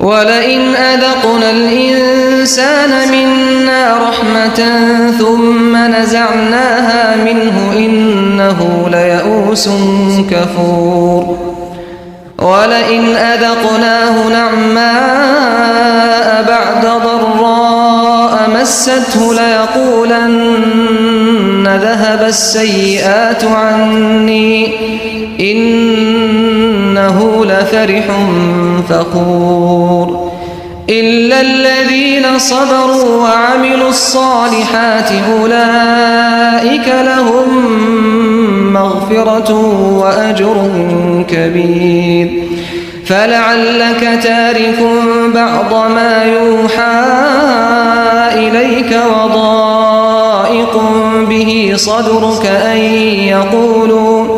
ولئن أذقنا الإنسان منا رحمة ثم نزعناها منه إنه ليئوس كفور ولئن أذقناه نعماء بعد ضراء مسته ليقولن ذهب السيئات عني إنه لفرح فخور إلا الذين صبروا وعملوا الصالحات أولئك لهم مغفرة وأجر كبير فلعلك تارك بعض ما يوحى إليك وضائق به صدرك أن يقولوا